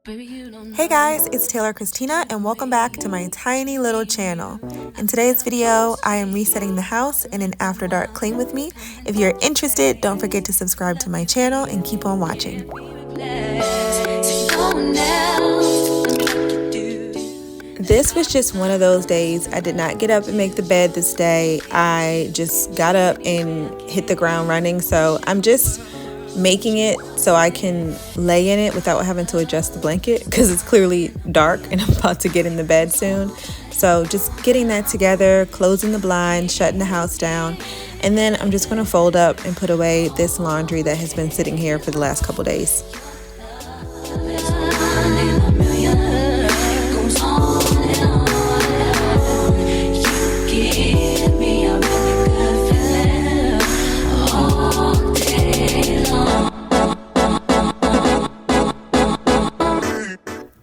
Hey guys, it's Taylor Christina and welcome back to my tiny little channel. In today's video, I am resetting the house in an after dark clean with me. If you're interested, don't forget to subscribe to my channel and keep on watching. This was just one of those days. I did not get up and make the bed this day. I just got up and hit the ground running. So I'm just making it so I can lay in it without having to adjust the blanket because it's clearly dark and I'm about to get in the bed soon. So just getting that together, closing the blinds, shutting the house down, and then I'm just going to fold up and put away this laundry that has been sitting here for the last couple days.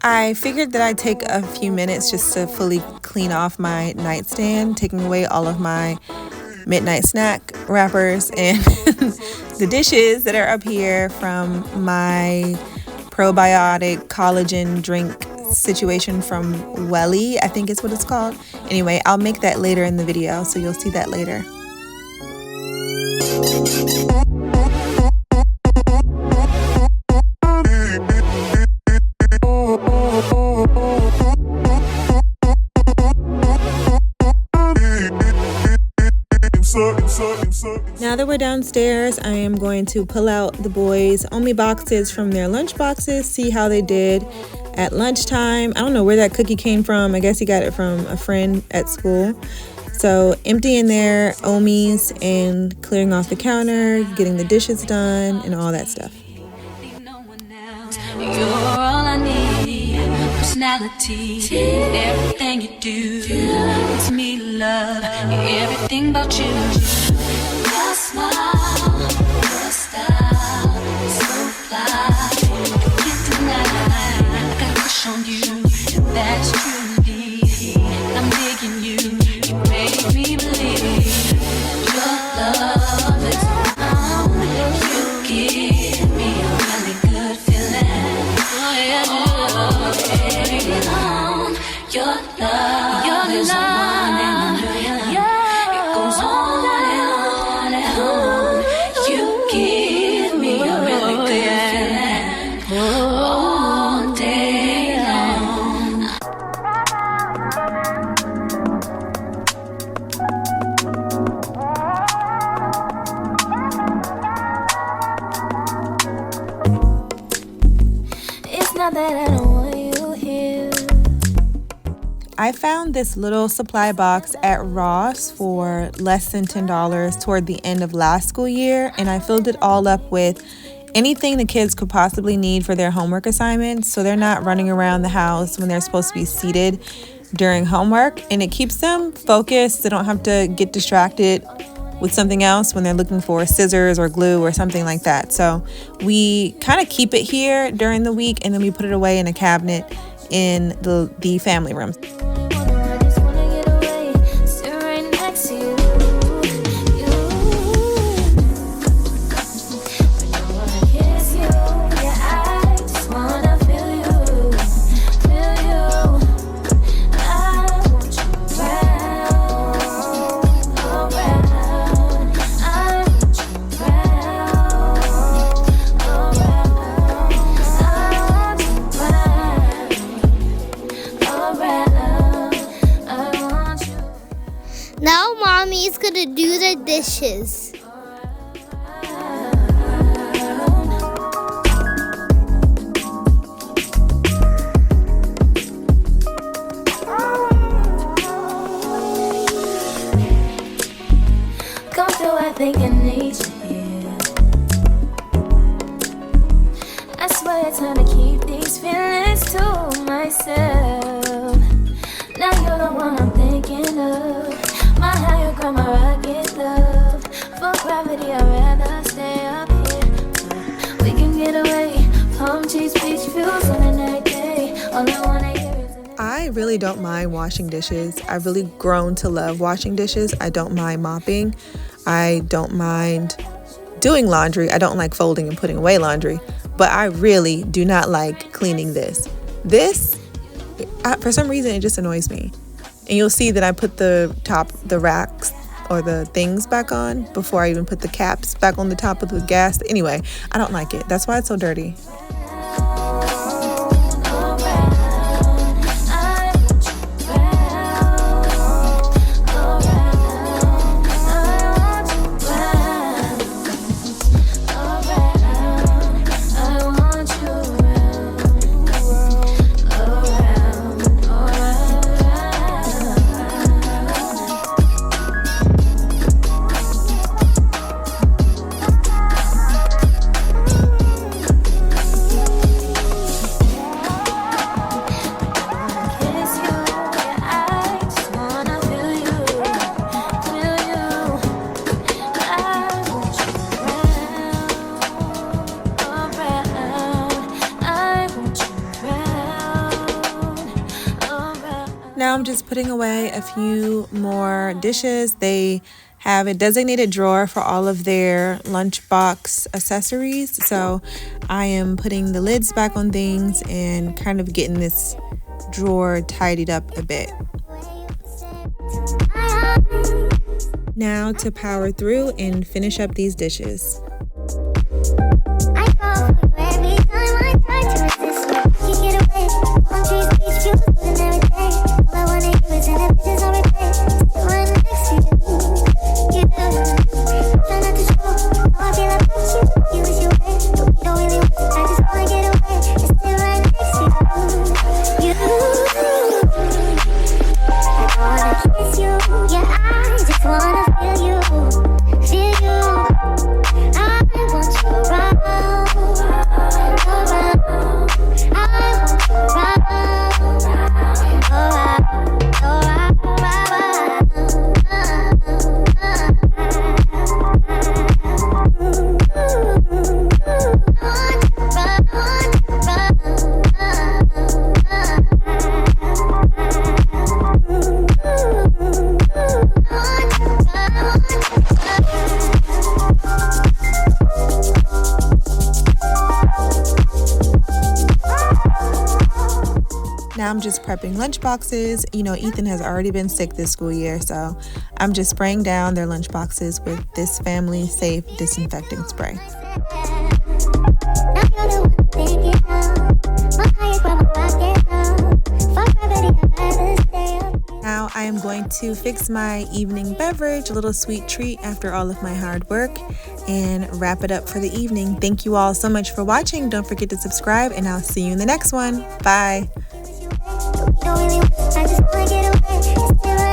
I figured that I'd take a few minutes just to fully clean off my nightstand, taking away all of my midnight snack wrappers and the dishes that are up here from my probiotic collagen drink situation from Welly, I think is what it's called. Anyway, I'll make that later in the video, so you'll see that later. Now that we're downstairs, I am going to pull out the boys' Omi boxes from their lunch boxes, see how they did at lunchtime. I don't know where that cookie came from. I guess he got it from a friend at school. So emptying their Omis and clearing off the counter, getting the dishes done, and all that stuff. You're all I need, personality, everything you do, it's me love, everything about you. Your smile, your style, so fly, I can't deny, I got a crush on you, and that's true indeed, I'm digging you, you make me believe, your love is on, you give me a really good feeling. Your love is one in a million. It goes on and on. You give me a really good feeling all day long. It's not that I don't want you here. I found this little supply box at Ross for less than $10 toward the end of last school year, and I filled it all up with anything the kids could possibly need for their homework assignments, so they're not running around the house when they're supposed to be seated during homework, and it keeps them focused. They don't have to get distracted with something else when they're looking for scissors or glue or something like that. So we kind of keep it here during the week, and then we put it away in a cabinet in the family room. Now mommy's gonna do the dishes. Come through, I think I need you here. I swear it's time to keep these feelings to myself. Now you're the one I'm thinking of. My higher ground, my rocket love. For gravity, I'd rather stay up here. We can get away. Palm trees, beach views on a night day. All I wanna hear is I really don't mind washing dishes. I've really grown to love washing dishes. I don't mind mopping. I don't mind doing laundry. I don't like folding and putting away laundry. but I really do not like cleaning this. For some reason, it just annoys me. And you'll see that I put the racks or the things back on before I even put the caps back on the top of the gas. Anyway, I don't like it. That's why it's so dirty. Now I'm just putting away a few more dishes. They have a designated drawer for all of their lunchbox accessories. So I am putting the lids back on things and kind of getting this drawer tidied up a bit. Now to power through and finish up these dishes. Now I'm just prepping lunch boxes. You know, Ethan has already been sick this school year, so I'm just spraying down their lunch boxes with this family safe disinfecting spray. Now I am going to fix my evening beverage, a little sweet treat after all of my hard work, and wrap it up for the evening. Thank you all so much for watching. Don't forget to subscribe, and I'll see you in the next one. Bye. Don't really, I just wanna get away.